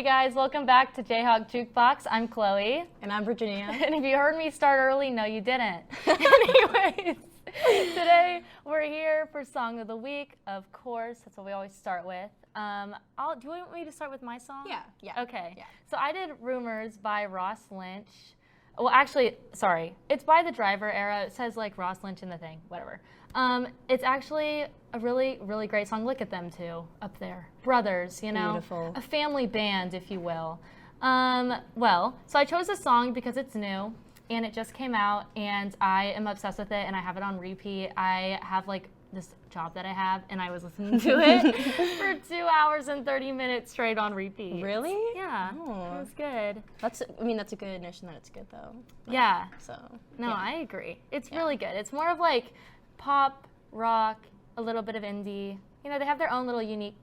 Hey guys, welcome back to JayhawkJukebok. I'm Chloe. And I'm Virginia. And if you heard me start early, no you didn't. Anyways, today we're here for Song of the Week, of course. That's what we always start with. Do you want me to start with my song? Yeah. Okay. Yeah. So I did Rumors by Ross Lynch. Well, actually, sorry. It's by the Driver era. It says like Ross Lynch in the thing, whatever. It's actually a really, really great song. Look at them two up there. Brothers, you know? Beautiful. A family band, if you will. So I chose this song because it's new and it just came out and I am obsessed with it and I have it on repeat. I have like this job that I have and I was listening to it for 2 hours and 30 minutes straight on repeat. Really? Yeah. Oh. It was good. That's a good admission that it's good though. Yeah. So. No, yeah. I agree. It's really good. It's more of like pop, rock, a little bit of indie. You know, they have their own little unique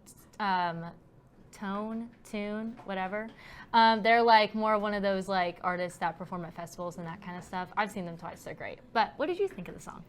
tune, whatever. They're like more one of those like artists that perform at festivals and that kind of stuff. I've seen them twice, they're great. But what did you think of the song?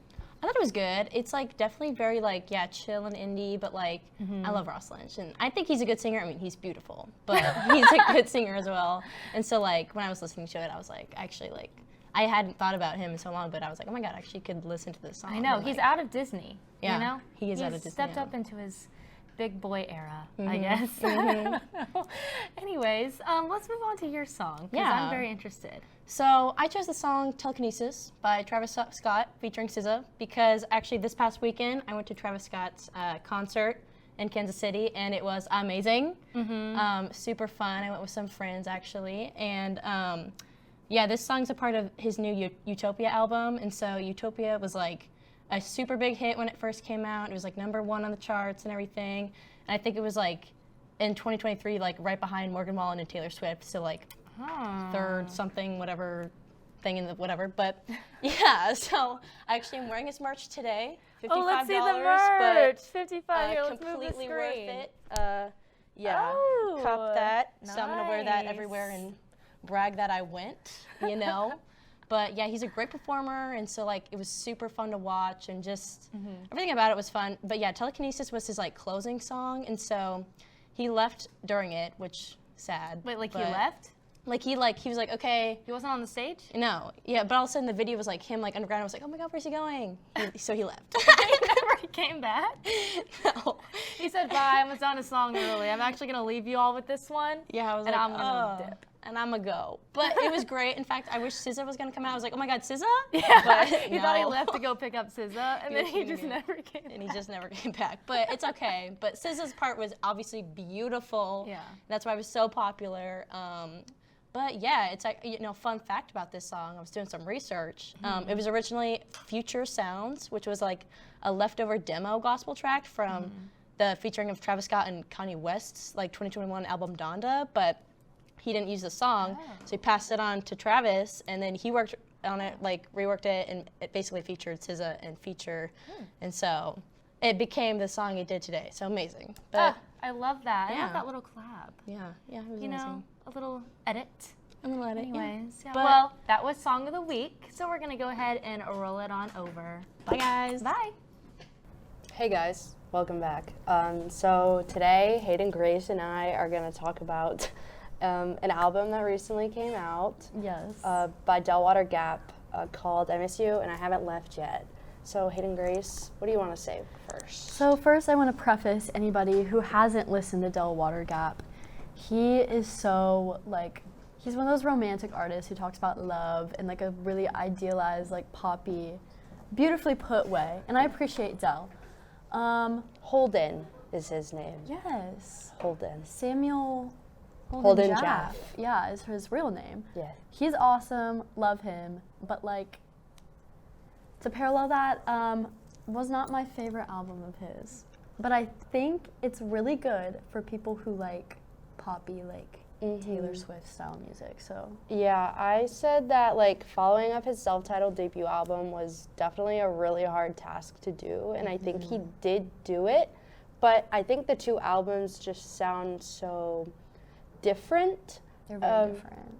I thought it was good. It's like definitely very like, chill and indie, but like, I love Ross Lynch. And I think he's a good singer. I mean, he's beautiful, but he's a good singer as well. And so like, when I was listening to it, I was like, actually like, I hadn't thought about him in so long, but I was like, oh my God, I actually could listen to this song. I know, and, he's like, out of Disney, yeah, you know? he is out of Disney. He's stepped now. up into his big boy era, I guess. Anyways, let's move on to your song, because Yeah. I'm very interested. So I chose the song Telekinesis by Travis Scott featuring SZA because actually this past weekend I went to Travis Scott's concert in Kansas City and it was amazing, super fun. I went with some friends actually, and this song's a part of his new Utopia album, and so Utopia was like a super big hit when it first came out. It was like #1 on the charts and everything, and I think it was like in 2023 like right behind Morgan Wallen and Taylor Swift, so like third something whatever thing in the whatever, but yeah, so I actually am wearing his merch today. $55, Oh, let's see the merch. but 55 here, let's move the completely screen. worth it. Oh, cop that. So I'm gonna wear that nice. everywhere and brag that I went, you know. But yeah, he's a great performer, and so like it was super fun to watch, and just everything about it was fun. But yeah, Telekinesis was his like closing song, and so he left during it, which sad. Wait, like he but- left? Like he was like, okay. He wasn't on the stage? No, yeah, but all of a sudden the video was like him like underground. I was like, oh my God, where's he going? So he left. He never came back? No. He said, bye, I'm done a song early. I'm actually gonna leave you all with this one. Yeah, I was and like, I'm gonna dip. And I'm gonna go. But it was great. In fact, I wish SZA was gonna come out. I was like, oh my God, SZA? Yeah, But he thought he no. left to go pick up SZA, and then he just never came And he just never came back. But it's okay. But SZA's part was obviously beautiful. Yeah. That's why it was so popular. But yeah, it's like, fun fact about this song. I was doing some research. It was originally Future Sounds, which was like a leftover demo gospel track from the featuring of Travis Scott and Kanye West's like 2021 album Donda, but he didn't use the song, so he passed it on to Travis, and then he worked on it, like reworked it, and it basically featured SZA and Future, and so it became the song it did today. So amazing. But I love that. I Yeah. love that little collab. yeah, it was You amazing. know, a little edit. I'm gonna let it. Anyways, yeah. But- Well, that was Song of the Week, so we're gonna go ahead and roll it on over. Bye guys. Bye. Hey guys, welcome back. So today, Hayden, Grace, and I are going to talk about an album that recently came out Yes. by Delwater Gap called I Miss You and I Haven't Left Yet. So Hayden, Grace, what do you want to say first? So first I want to preface anybody who hasn't listened to Delwater Gap. He is so like, he's one of those romantic artists who talks about love in like a really idealized, like poppy, beautifully put way. And I appreciate Del. Holden is his name. Yes. Holden. Samuel Holden Jaff. Jaff. Yeah, is his real name. Yeah. He's awesome, love him, but like, to parallel that, was not my favorite album of his. But I think it's really good for people who like poppy, like Taylor Swift style music, so. Yeah, I said that like following up his self-titled debut album was definitely a really hard task to do, and I think he did do it, but I think the two albums just sound so different. They're very different.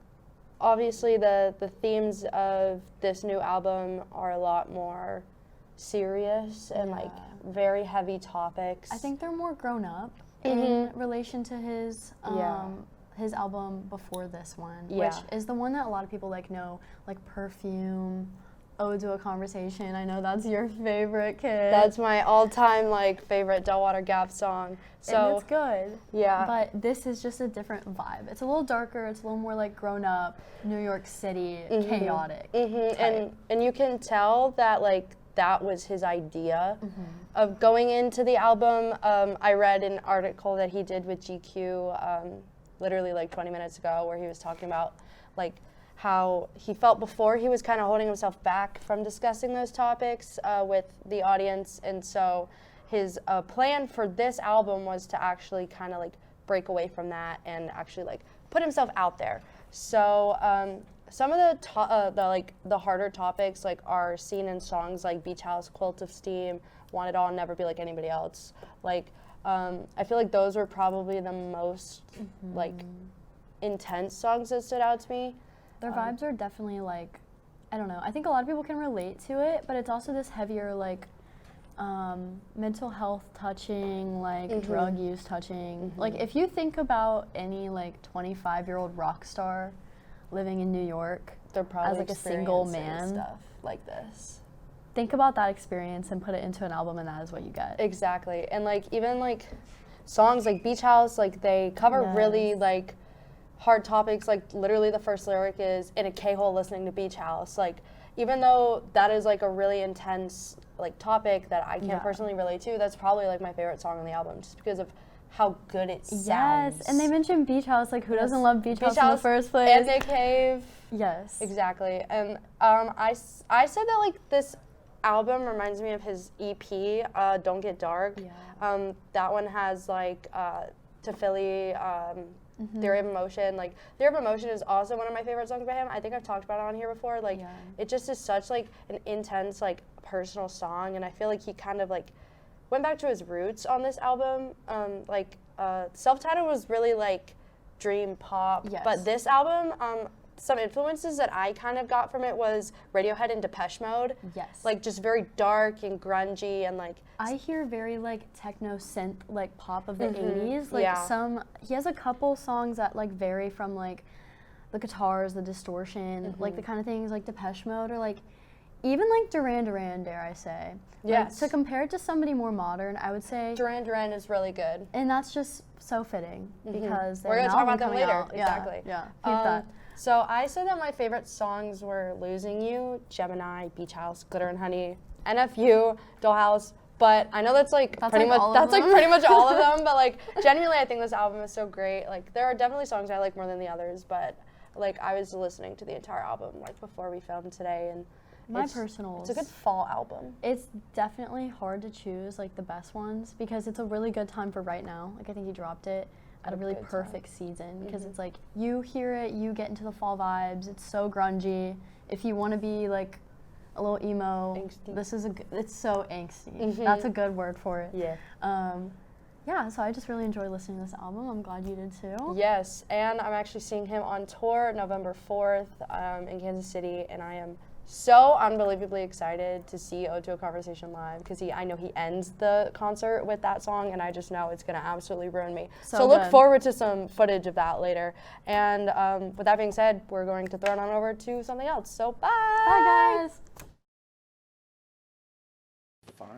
Obviously, the themes of this new album are a lot more serious and like very heavy topics. I think they're more grown up in relation to his Yeah. his album before this one, Yeah. which is the one that a lot of people like know, like Perfume, Ode to a Conversation. I know that's your favorite, kid. That's my all-time like favorite Delwater Gap song. So and it's good. yeah. But this is just a different vibe. It's a little darker. It's a little more like grown up, New York City, chaotic. And you can tell that like that was his idea of going into the album. I read an article that he did with GQ literally like 20 minutes ago where he was talking about like how he felt before he was kind of holding himself back from discussing those topics with the audience. And so his plan for this album was to actually kind of like break away from that and actually like put himself out there. So some of the harder topics like are seen in songs like Beach House, Quilt of Steam, Want It All, Never Be Like Anybody Else. Like I feel like those were probably the most like intense songs that stood out to me. Their vibes are definitely like, I don't know, I think a lot of people can relate to it, but it's also this heavier like mental health touching, like drug use touching. Like if you think about any like 25-year-old rock star living in New York, They're probably as like a single experiencing man, stuff like this. think about that experience and put it into an album, and that is what you get. Exactly. And like even like songs like Beach House, like they cover really like hard topics. Like literally the first lyric is in a K-hole listening to Beach House. Like even though that is like a really intense like topic that I can't personally relate to, that's probably like my favorite song on the album just because of how good it sounds. Yes, and they mentioned Beach House. Like who doesn't love Beach House in the first place? And Nick Cave. Yes. Exactly. And I said that like this album reminds me of his EP, Don't Get Dark. Yeah. That one has like To Philly, Theory of Emotion. Like Theory of Emotion is also one of my favorite songs by him. I think I've talked about it on here before. Like it just is such like an intense like personal song, and I feel like he kind of like went back to his roots on this album. Self-Titled was really like dream pop, but this album, some influences that I kind of got from it was Radiohead and Depeche Mode. Yes. Like just very dark and grungy and like. I hear very like techno synth like pop of the 80s. Like he has a couple songs that like vary from like the guitars, the distortion, like the kind of things like Depeche Mode or like even like Duran Duran, dare I say. Yes. Like, to compare it to somebody more modern, I would say Duran Duran is really good. And that's just so fitting because we're gonna talk about them later. Out. Exactly. Yeah. Keep that. So I said that my favorite songs were Losing You, Gemini, Beach House, Glitter and Honey, NFU, Dollhouse. But I know that's like pretty much all of them. But like genuinely, I think this album is so great. Like there are definitely songs I like more than the others, but like I was listening to the entire album like before we filmed today, and it's a good fall album. It's definitely hard to choose like the best ones because it's a really good time for right now. Like I think he dropped it at a really perfect season because it's like you hear it, you get into the fall vibes. It's so grungy. If you want to be like a little emo, angsty. This is it's so angsty. That's a good word for it. Yeah, so I just really enjoy listening to this album. I'm glad you did too. Yes, and I'm actually seeing him on tour November 4th in Kansas City, and I am so unbelievably excited to see Ode to a Conversation live because I know he ends the concert with that song, and I just know it's going to absolutely ruin me. So look forward to some footage of that later. And with that being said, we're going to throw it on over to something else. So bye! Bye, guys! Fine.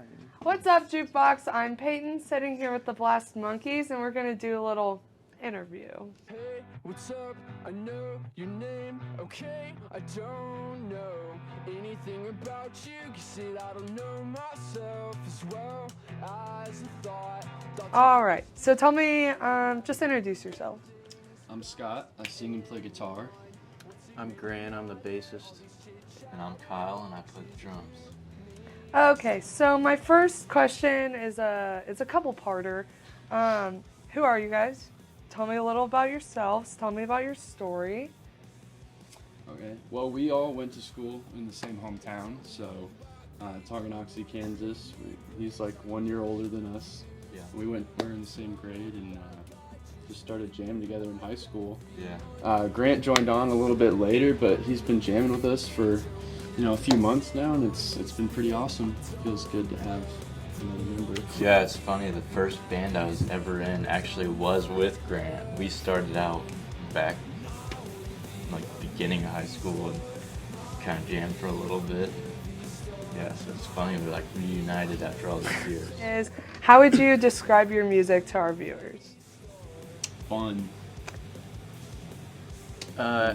What's up, Jukebox? I'm Peyton, sitting here with the Blast Monkeys, and we're going to do a little interview. Hey, what's up? I know your name, okay? I don't know anything about you, 'cause I don't know myself as well as I thought. All right, so tell me, just introduce yourself. I'm Scott. I sing and play guitar. I'm Grant. I'm the bassist. And I'm Kyle, and I play the drums. Okay, so my first question is it's a couple-parter. Who are you guys? Tell me a little about yourselves. Tell me about your story. Okay. Well, we all went to school in the same hometown, so Tonganoxie, Kansas. He's like 1 year older than us. Yeah. We're in the same grade and just started jamming together in high school. Yeah. Grant joined on a little bit later, but he's been jamming with us for a few months now, and it's been pretty awesome. It feels good to have another member. Yeah, it's funny. The first band I was ever in actually was with Grant. We started out back, like beginning of high school, and kind of jammed for a little bit. Yeah, so it's funny we like reunited after all these years. How would you describe your music to our viewers? Fun. I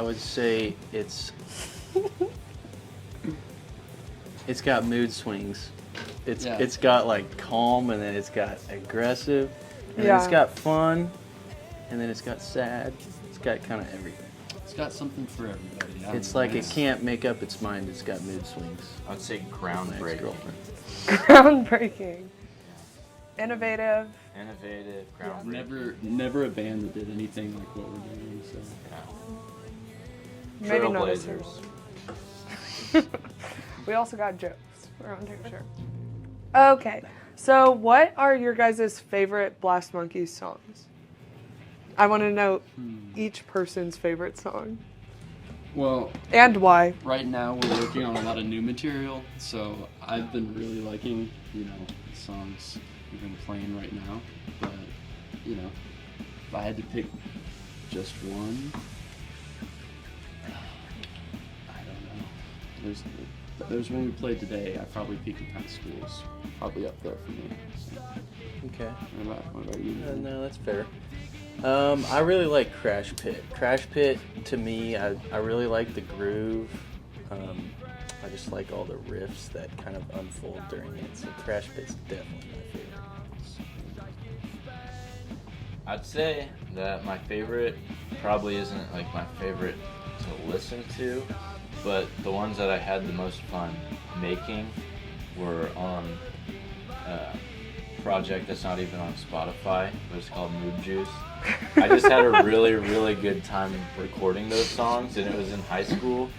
would say it's got mood swings. It's got like calm, and then it's got aggressive, and then it's got fun, and then it's got sad. It's got kind of everything. It's got something for everybody. It's like it can't make up its mind. It's got mood swings. I would say groundbreaking. Groundbreaking. Innovative. Innovative, groundbreaking. Never a band that did anything like what we're doing. So. Yeah. Maybe not Trailblazers. We also got jokes. We're on take a shirt. Okay, so what are your guys' favorite Blast Monkeys songs? I want to know each person's favorite song. Well, and why. Right now we're working on a lot of new material, so I've been really liking, the songs we've been playing right now. But, if I had to pick just one, I don't know. There's one we played today. I probably Peaked in High School is probably up there for me. So. Okay. What about you? No, that's fair. I really like Crash Pit. Crash Pit, to me, I really like the groove. I just like all the riffs that kind of unfold during it. So Crash Pit's definitely my favorite. I'd say that my favorite probably isn't like my favorite to listen to, but the ones that I had the most fun making were on a project that's not even on Spotify, but it's called Mood Juice. I just had a really, really good time recording those songs, and it was in high school.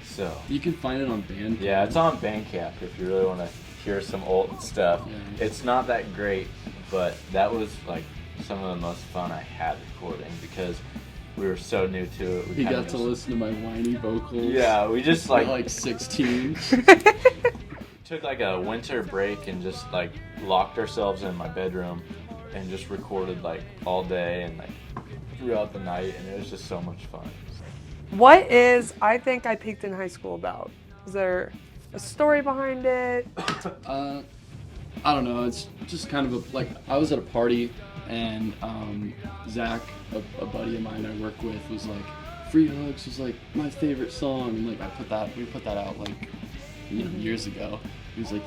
So you can find it on Bandcamp. Yeah, it's on Bandcamp if you really want to hear some old stuff. Yeah. It's not that great, but that was like some of the most fun I had recording because we were so new to it. You got to listen to my whiny vocals. Yeah, we just like 16. Took like a winter break and just like locked ourselves in my bedroom and just recorded like all day and like throughout the night, and it was just so much fun. What is I Think I Peaked in High School about? Is there a story behind it? I don't know. It's just kind of I was at a party and Zach, a buddy of mine I work with, was like, Free Hugs was like my favorite song, and like we put that out like years ago. He was like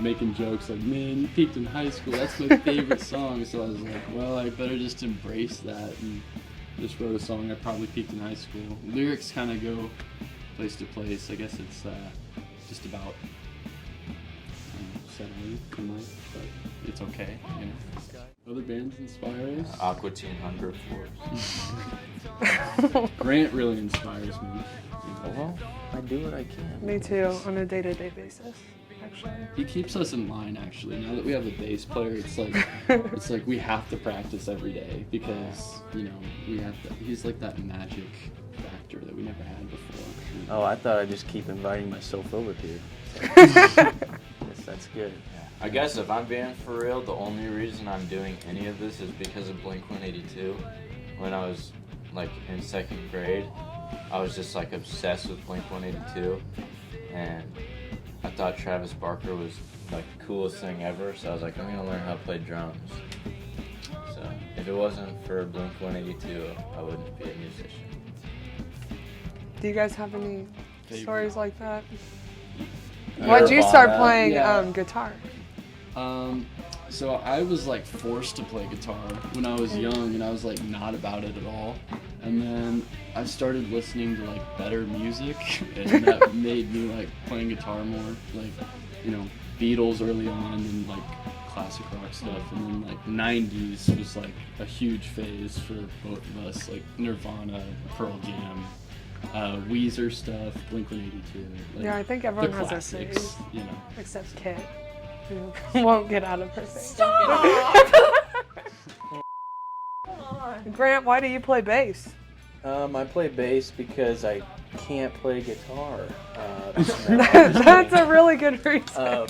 making jokes like, man, you peaked in high school, that's my favorite song. So I was like, well, I better just embrace that, and just wrote a song. I probably peaked in high school. Lyrics kind of go place to place. I guess it's just about settling in life, but it's okay, Other bands inspire us? Aqua Teen Hunger Force. Grant really inspires me. Well, I do what I can. Me too, on a day-to-day basis, actually. He keeps us in line, actually. Now that we have a bass player, it's like we have to practice every day because, we have to. He's like that magic factor that we never had before. Oh, I thought I'd just keep inviting myself over here. Yes, that's good. I guess if I'm being for real, the only reason I'm doing any of this is because of Blink-182. When I was like in second grade, I was just like obsessed with Blink-182, and I thought Travis Barker was like the coolest thing ever, so I was like, I'm gonna learn how to play drums. So if it wasn't for Blink-182, I wouldn't be a musician. Do you guys have any stories like that? Why'd you start playing guitar? So I was like forced to play guitar when I was young, and I was like not about it at all. And then I started listening to like better music, and that made me like playing guitar more. Like, Beatles early on, and like classic rock stuff, and then like 90s was like a huge phase for both of us, like Nirvana, Pearl Jam, Weezer stuff, Blink-182. Like, yeah, I think everyone has classics, a phase, except Kit, who won't get out of her phase. Grant, why do you play bass? I play bass because I can't play guitar. That's a really good reason.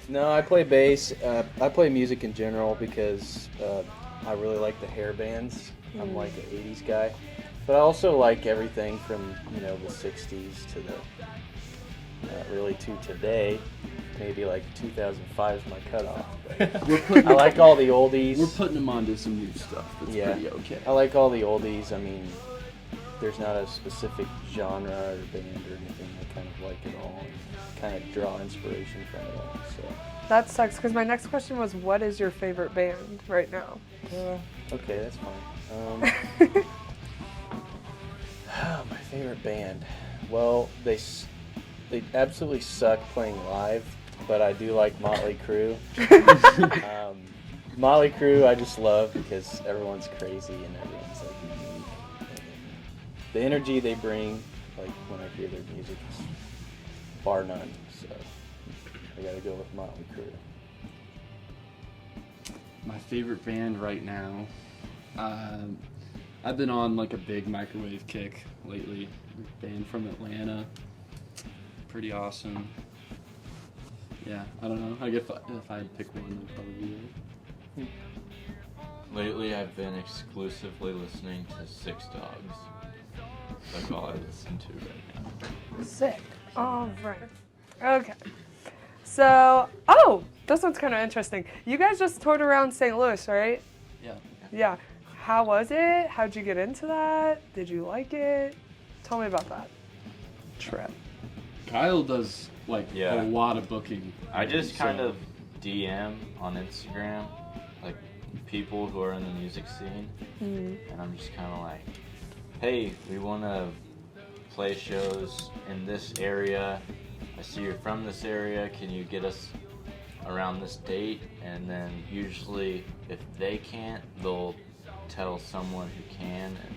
No, I play bass. I play music in general because I really like the hair bands. I'm like an 80s guy. But I also like everything from, the 60s to really to today. Maybe like 2005 is my cutoff. I like all the oldies. We're putting them onto some new stuff. That's pretty okay. I like all the oldies. I mean, there's not a specific genre or band or anything. I kind of like it all and kind of draw inspiration from it all. So. That sucks because my next question was, what is your favorite band right now? Okay, that's fine. My favorite band. Well, they absolutely suck playing live, but I do like Motley Crue. Motley Crue I just love because everyone's crazy and everyone's like unique. The energy they bring, like when I hear their music, is bar none. So I gotta go with Motley Crue. My favorite band right now. I've been on like a big microwave kick lately. Band from Atlanta. Pretty awesome. Yeah, I don't know. I guess if I had to pick one, it'd probably be it. Lately, I've been exclusively listening to Six Dogs. That's all I listen to right now. Sick. All right. Okay. So, this one's kind of interesting. You guys just toured around St. Louis, right? Yeah. Yeah. How was it? How'd you get into that? Did you like it? Tell me about that trip. Kyle does a lot of booking. I just kind of DM on Instagram, like people who are in the music scene, and I'm just kind of like, hey, we want to play shows in this area. I see you're from this area. Can you get us around this date? And then usually, if they can't, they'll tell someone who can. And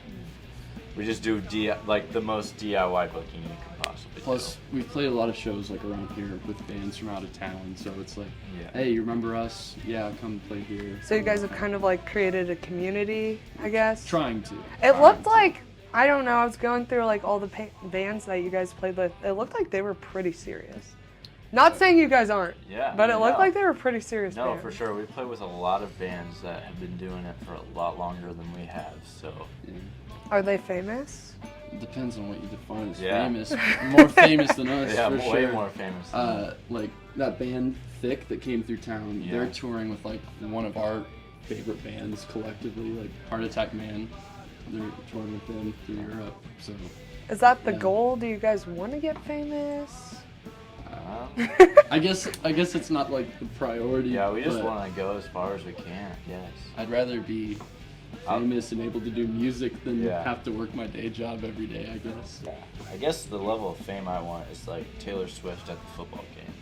we just do the most DIY booking you can possibly Plus, do. we've played a lot of shows like around here with bands from out of town, so it's like, hey, you remember us? Yeah, come play here. So you guys have kind of like created a community, I guess? Trying to. It looked like, I don't know, I was going through like all the bands that you guys played with. It looked like they were pretty serious. Not saying you guys aren't, but it looked like they were pretty serious bands. No, for sure. We play with a lot of bands that have been doing it for a lot longer than we have, so. Yeah. Are they famous? Depends on what you define as famous. More famous than us, for sure. Way more famous. Like that band Thick that came through town, they're touring with like one of our favorite bands collectively, like Heart Attack Man. They're touring with them through Europe. So. Is that the goal? Do you guys want to get famous? I guess it's not like the priority. Yeah, we just want to go as far as we can. Yes. I'd rather be famous and able to do music than have to work my day job every day, I guess. Yeah. I guess the level of fame I want is like Taylor Swift at the football game.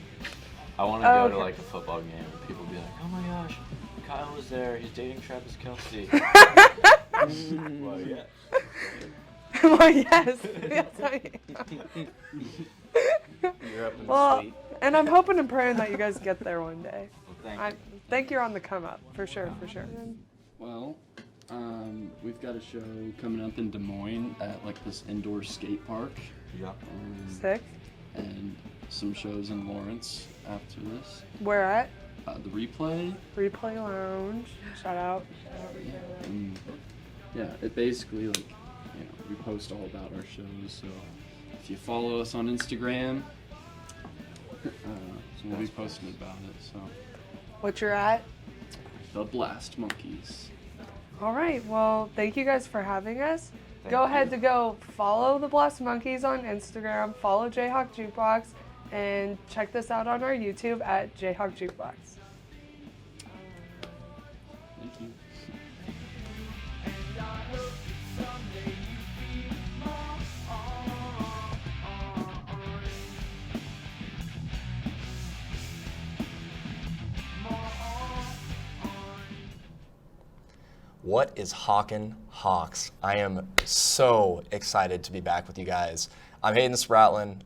I want to go to like a football game and people be like, oh my gosh, Kyle was there, he's dating Travis Kelce. Well, yeah. Well, yes. You're up in the suite. And I'm hoping and praying that you guys get there one day. Well, I think you're on the come up, for sure. Well, we've got a show coming up in Des Moines at like this indoor skate park. Yeah. Sick. And some shows in Lawrence after this. Where at? The Replay. Replay Lounge. Shout out. It basically we post all about our shows. So if you follow us on Instagram, so we'll be posting about it. So. What you're at? The Blast Monkeys. All right. Well, thank you guys for having us. Go ahead to go follow the Blast Monkeys on Instagram. Follow JayhawkJukebok, and check this out on our YouTube at JayhawkJukebok. Thank you. What is Hawkin' Hawks? I am so excited to be back with you guys. I'm Hayden Spratlin.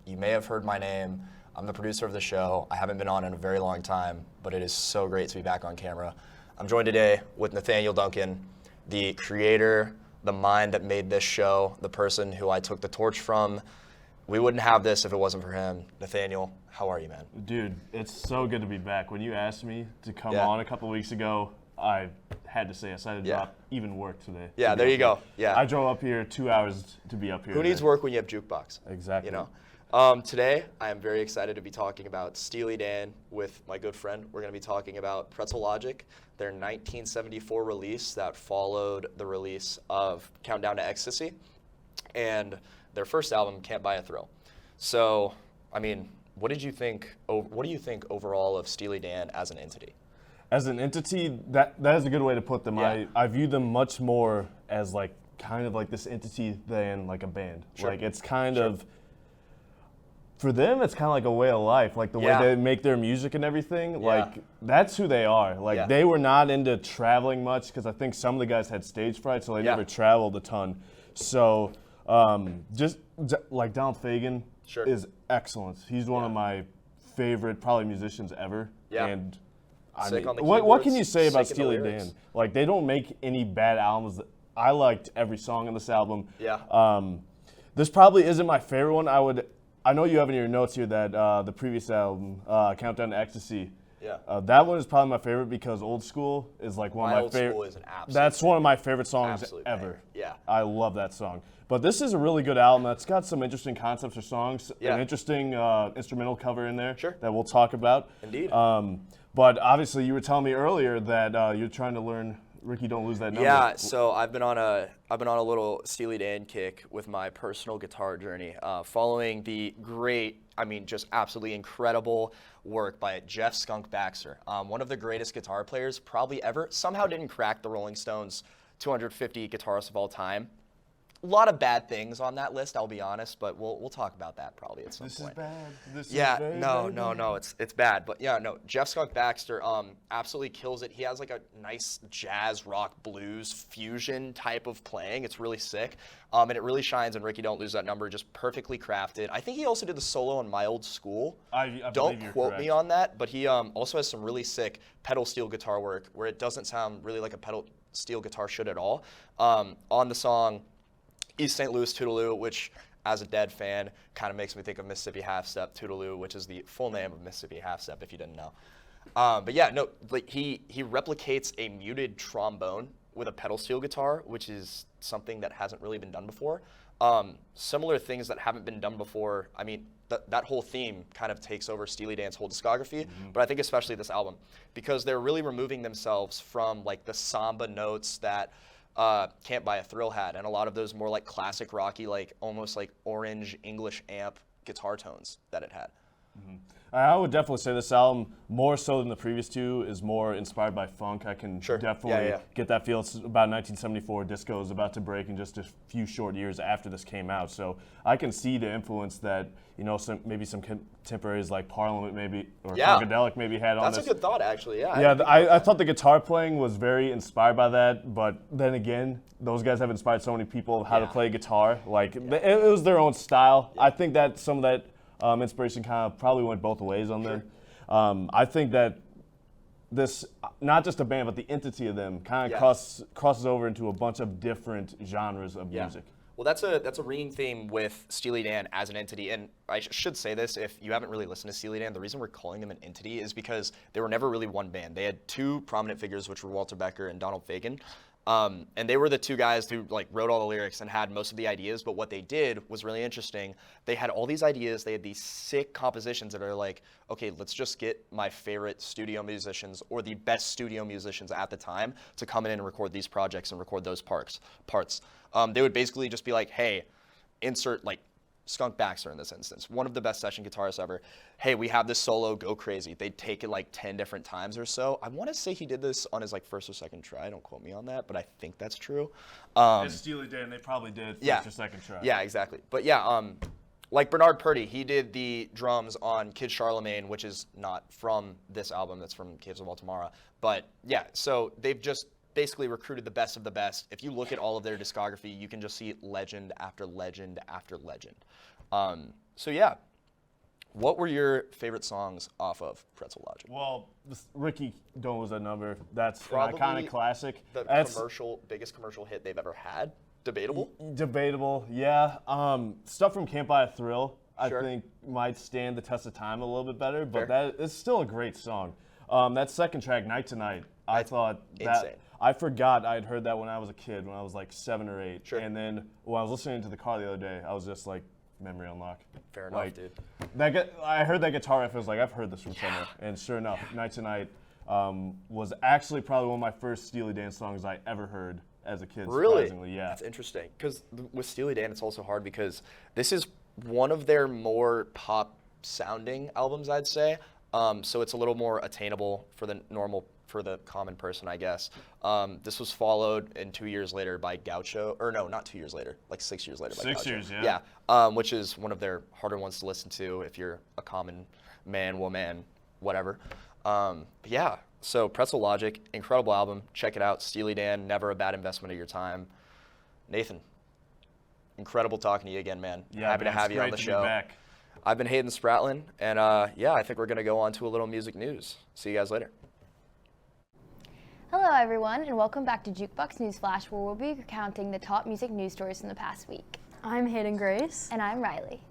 You may have heard my name. I'm the producer of the show. I haven't been on in a very long time, but it is so great to be back on camera. I'm joined today with Nathaniel Duncan, the creator, the mind that made this show, the person who I took the torch from. We wouldn't have this if it wasn't for him. Nathaniel, how are you, man? Dude, it's so good to be back. When you asked me to come on a couple weeks ago, I had to say yes. I had to Yeah. drop even work today. Yeah, to be there up you go. here. Yeah. I drove up here 2 hours to be up here. Who needs today. work when you have Jukebox? Exactly. You know. Today, I am very excited to be talking about Steely Dan with my good friend. We're going to be talking about Pretzel Logic, their 1974 release that followed the release of Countdown to Ecstasy, and their first album, Can't Buy a Thrill. So, I mean, what do you think overall of Steely Dan as an entity? As an entity, that is a good way to put them. Yeah. I view them much more as like kind of like this entity than like a band. Sure. Like it's kind of, for them, it's kind of like a way of life. Like the Yeah. way they make their music and everything. Yeah. Like that's who they are. Like Yeah. they were not into traveling much because I think some of the guys had stage fright, so they Yeah. never traveled a ton. So like Donald Fagen Sure. is excellent. He's one of my favorite probably musicians ever. Yeah. And I Sick mean, on the what can keyboards, you say about sick in the Steely lyrics. Dan? Like they don't make any bad albums. I liked every song on this album. Yeah. This probably isn't my favorite one. I know you have in your notes here that the previous album, Countdown to Ecstasy. Yeah. That one is probably my favorite because Old School is like one My of my Old favorite. School is an absolute That's one of my favorite songs Absolute ever. banger. Yeah. I love that song. But this is a really good album that's got some interesting concepts or songs, Yeah. an interesting instrumental cover in there Sure. that we'll talk about. Indeed. But obviously, you were telling me earlier that you're trying to learn Ricky Don't Lose That Number. Yeah, so I've been on a little Steely Dan kick with my personal guitar journey, following the great, I mean, just absolutely incredible work by Jeff Skunk Baxter, one of the greatest guitar players probably ever. Somehow didn't crack the Rolling Stones 250 guitarists of all time. A lot of bad things on that list, I'll be honest, but we'll talk about that probably at some This point. is bad. This Yeah, is very, no, very no, bad. no, it's bad. But yeah, no, Jeff Skunk Baxter absolutely kills it. He has like a nice jazz, rock, blues fusion type of playing. It's really sick. And it really shines in Ricky Don't Lose That Number, just perfectly crafted. I think he also did the solo on My Old School. I Don't believe you're quote correct. me on that, but he also has some really sick pedal steel guitar work where it doesn't sound really like a pedal steel guitar should at all. On the song East St. Louis Toodaloo, which as a Dead fan kind of makes me think of Mississippi Half Step Toodaloo, which is the full name of Mississippi Half Step if you didn't know. But yeah, no, like he replicates a muted trombone with a pedal steel guitar, which is something that hasn't really been done before. Similar things that haven't been done before, I mean, that whole theme kind of takes over Steely Dan's whole discography, but I think especially this album, because they're really removing themselves from like the samba notes that Can't Buy a Thrill had, and a lot of those more like classic rocky, like almost like orange English amp guitar tones that it had. I would definitely say this album, more so than the previous two, is more inspired by funk. I can Sure. definitely Yeah. get that feel. It's about 1974. Disco is about to break in just a few short years after this came out. So I can see the influence that, you know, maybe some contemporaries like Parliament maybe, or Yeah. Funkadelic maybe had on That's this. a good thought, actually. Yeah. Yeah, I thought the guitar playing was very inspired by that, but then again, those guys have inspired so many people of how to Yeah. play guitar. Like, it was their own style. I think that some of that inspiration kind of probably went both ways on them. I think that this, not just a band, but the entity of them kind of Yeah. crosses over into a bunch of different genres of music. Well, that's a ringing theme with Steely Dan as an entity, and I should say this, if you haven't really listened to Steely Dan, the reason we're calling them an entity is because they were never really one band. They had two prominent figures, which were Walter Becker and Donald Fagen, and they were the two guys who like wrote all the lyrics and had most of the ideas, but what they did was really interesting. They had all these ideas, they had these sick compositions that are like, okay, let's just get my favorite studio musicians or the best studio musicians at the time to come in and record these projects and record those parts. They would basically just be like, hey, insert like Skunk Baxter in this instance, one of the best session guitarists ever. Hey, we have this solo, go crazy. They'd take it like 10 different times or so. I want to say he did this on his like first or second try. Don't quote me on that, but I think that's true. It's Steely Dan, they probably did first or second try. Yeah, exactly. But yeah, like Bernard Purdie, he did the drums on Kid Charlemagne, which is not from this album, that's from Caves of Altamara. But yeah, so they've just basically recruited the best of the best. If you look at all of their discography, you can just see legend after legend after legend. So yeah, what were your favorite songs off of Pretzel Logic? Well, Ricky Don't Lose That Number, that's Probably an iconic classic. The That's biggest commercial hit they've ever had. Debatable. Debatable, yeah. Stuff from Can't Buy a Thrill, Sure. I think, might stand the test of time a little bit better, but Fair. that it's still a great song. That second track, Night to Night, I That's thought insane. that I forgot I'd heard that when I was a kid, when I was like 7 or 8. Sure. And then when I was listening to the car the other day, I was just like, memory unlock. Fair enough, Like, dude. I heard that guitar riff. I was like, I've heard this from somewhere. And sure enough, Night to Night was actually probably one of my first Steely Dan songs I ever heard as a kid. Really? Surprisingly, yeah. That's interesting. Because with Steely Dan, it's also hard because this is one of their more pop-sounding albums, I'd say. So it's a little more attainable for the common person, I guess. This was followed in 2 years later by Gaucho, or no, not 2 years later, like 6 years later by 6 Gaucho. years, yeah. Yeah, which is one of their harder ones to listen to if you're a common man, woman, whatever. Yeah, so Pretzel Logic, incredible album. Check it out. Steely Dan, never a bad investment of your time. Nathan, incredible talking to you again, man. Yeah, Happy man, to have it's you on great the to be show. back. I've been Hayden Spratlin, and yeah, I think we're going to go on to a little music news. See you guys later. Hello everyone, and welcome back to Jukebok's News Flash, where we'll be recounting the top music news stories from the past week. I'm Hayden Grace. And I'm Riley.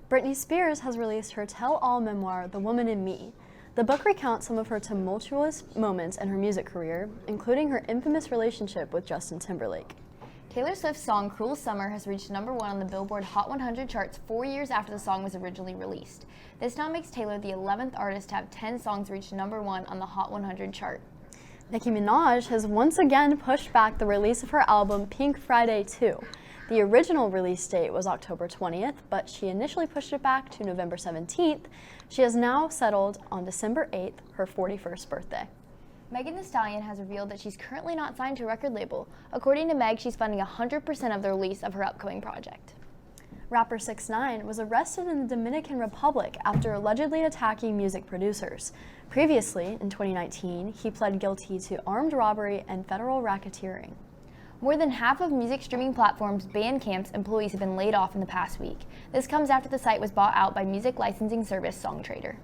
Britney Spears has released her tell-all memoir, The Woman in Me. The book recounts some of her tumultuous moments in her music career, including her infamous relationship with Justin Timberlake. Taylor Swift's song Cruel Summer has reached #1 on the Billboard Hot 100 charts 4 years after the song was originally released. This now makes Taylor the 11th artist to have 10 songs reach #1 on the Hot 100 chart. Nicki Minaj has once again pushed back the release of her album Pink Friday 2. The original release date was October 20th, but she initially pushed it back to November 17th. She has now settled on December 8th, her 41st birthday. Megan Thee Stallion has revealed that she's currently not signed to a record label. According to Meg, she's funding 100% of the release of her upcoming project. Rapper 6ix9ine was arrested in the Dominican Republic after allegedly attacking music producers. Previously, in 2019, he pled guilty to armed robbery and federal racketeering. More than half of music streaming platforms Bandcamp's employees have been laid off in the past week. This comes after the site was bought out by music licensing service Songtradr.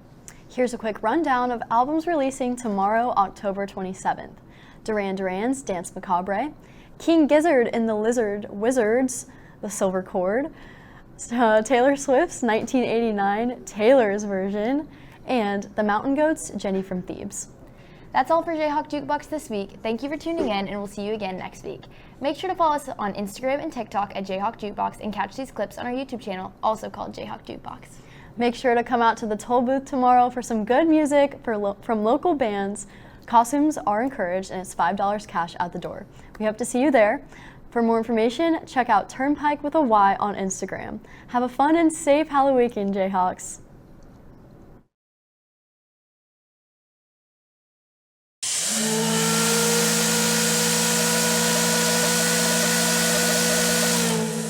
Here's a quick rundown of albums releasing tomorrow, October 27th. Duran Duran's Dance Macabre, King Gizzard and the Lizard Wizards, The Silver Chord, Taylor Swift's 1989 Taylor's version, and The Mountain Goats' Jenny from Thebes. That's all for Jayhawk Jukebox this week. Thank you for tuning in, and we'll see you again next week. Make sure to follow us on Instagram and TikTok at Jayhawk Jukebox and catch these clips on our YouTube channel, also called Jayhawk Jukebox. Make sure to come out to the toll booth tomorrow for some good music from local bands. Costumes are encouraged, and it's $5 cash at the door. We hope to see you there. For more information, check out Turnpike with a Y on Instagram. Have a fun and safe Halloween weekend, Jayhawks.